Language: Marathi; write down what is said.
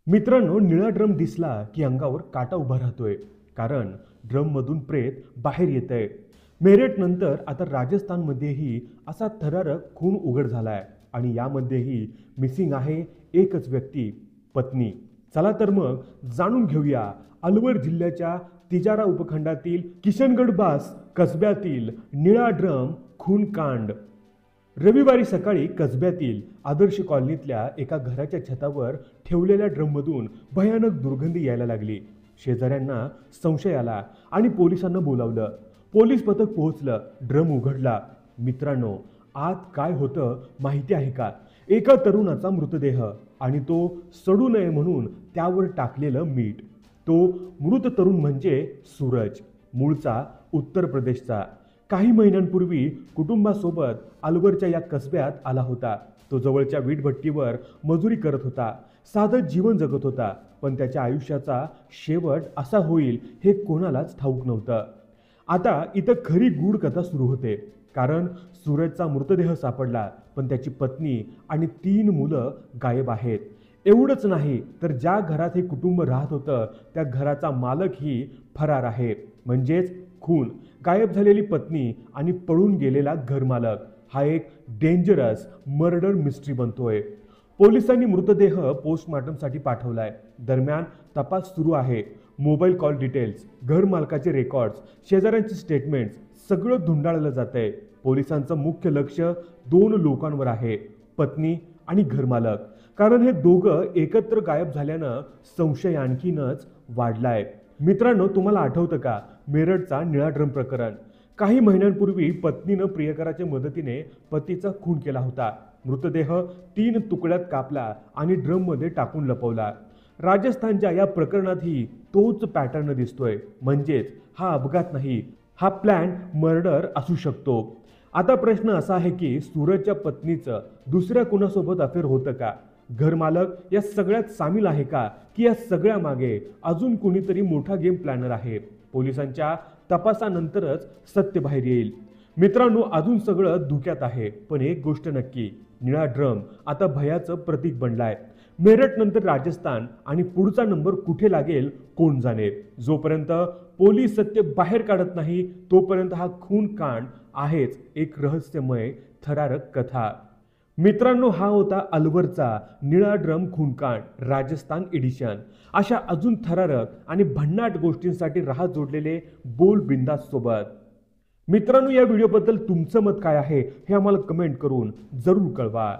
मित्रांनो, निळा ड्रम दिसला की अंगावर काटा उभा राहतोय, कारण ड्रम मधून प्रेत बाहेर येतंय. मेरठ नंतर आता राजस्थानमध्येही असा थरारक खून उघड झालाय आणि यामध्येही मिसिंग आहे एकच व्यक्ती, पत्नी. चला तर मग जाणून घेऊया अलवर जिल्ह्याच्या तिजारा उपखंडातील किशनगढबास कसब्यातील निळा ड्रम खूनकांड. रविवारी सकाळी कसब्यातील आदर्श कॉलनीतल्या एका घराच्या छतावर ठेवलेल्या ड्रममधून भयानक दुर्गंधी यायला लागली. शेजाऱ्यांना संशय आला आणि पोलिसांना बोलावलं. पोलीस पथक पोहोचलं. ड्रम उघडला. मित्रांनो, आत काय होतं माहिती आहे का? एका तरुणाचा मृतदेह आणि तो सडू नये म्हणून त्यावर टाकलेलं मीठ. तो मृत तरुण म्हणजे सूरज, मूळचा उत्तर प्रदेशचा. काही महिन्यांपूर्वी कुटुंबासोबत अलवरच्या या कसब्यात आला होता. तो जवळच्या वीटभट्टीवर मजुरी करत होता. साधं जीवन जगत होता. पण त्याच्या आयुष्याचा शेवट असा होईल हे कोणालाच ठाऊक नव्हतं. आता इथं खरी गूढ कथा सुरू होते. कारण सूरजचा मृतदेह सापडला, पण त्याची पत्नी आणि 3 मुलं गायब आहेत. एवढंच नाही तर ज्या घरात हे कुटुंब राहत होतं त्या घराचा मालकही फरार आहे. म्हणजेच खून, गायब झालेली पत्नी आणि पळून गेलेला घरमालक हा एक डेंजरस मर्डर मिस्ट्री बनतोय. पोलिसांनी मृतदेह पोस्टमॉर्टमसाठी पाठवलाय. दरम्यान तपास सुरू आहे. मोबाईल कॉल डिटेल्स, घर मालकाचे रेकॉर्ड्स, शेजाऱ्यांचे स्टेटमेंट्स सगळं धुंडाळलं जातंय. पोलिसांचं मुख्य लक्ष 2 लोकांवर आहे, पत्नी आणि घरमालक. कारण हे दोघं एकत्र गायब झाल्यानं संशय आणखीनच वाढलाय. मित्रांनो, तुम्हाला आठवतं का मेरठचा निळा ड्रम प्रकरण? काही महिन्यांपूर्वी पत्नीनं प्रियकराच्या मदतीने पतीचा खून केला होता. मृतदेह 3 तुकड्यात कापला आणि ड्रममध्ये टाकून लपवला. राजस्थानच्या या प्रकरणातही तोच पॅटर्न दिसतोय. म्हणजेच हा अपघात नाही, हा प्लॅन मर्डर असू शकतो. आता प्रश्न असा आहे की सूरजच्या पत्नीचं दुसऱ्या कुणासोबत अफेअर होतं का? घरमालक या सगळ्यात सामील आहे का? की या सगळ्या मागे अजून कुणीतरी मोठा गेम प्लॅनर आहे? पोलिसांच्या तपासानंतरच सत्य बाहेर येईल. मित्रांनो, अजून सगळं धोक्यात आहे, पण एक गोष्ट नक्की, निळा ड्रम आता भयाचं प्रतीक बनलाय. मेरठ नंतर राजस्थान आणि पुढचा नंबर कुठे लागेल कोण जाणे. जोपर्यंत पोलीस सत्य बाहेर काढत नाही तोपर्यंत हा खून कांड आहेच एक रहस्यमय थरारक कथा. मित्रांनो, हा होता अलवरचा निळा ड्रम खूनकांड राजस्थान एडिशन. अशा अजून थरारक आणि भन्नाट गोष्टींसाठी राहा जोडलेले बोल बिंदास सोबत. मित्रांनो, या व्हिडिओबद्दल तुमचं मत काय आहे हे आम्हाला कमेंट करून जरूर कळवा.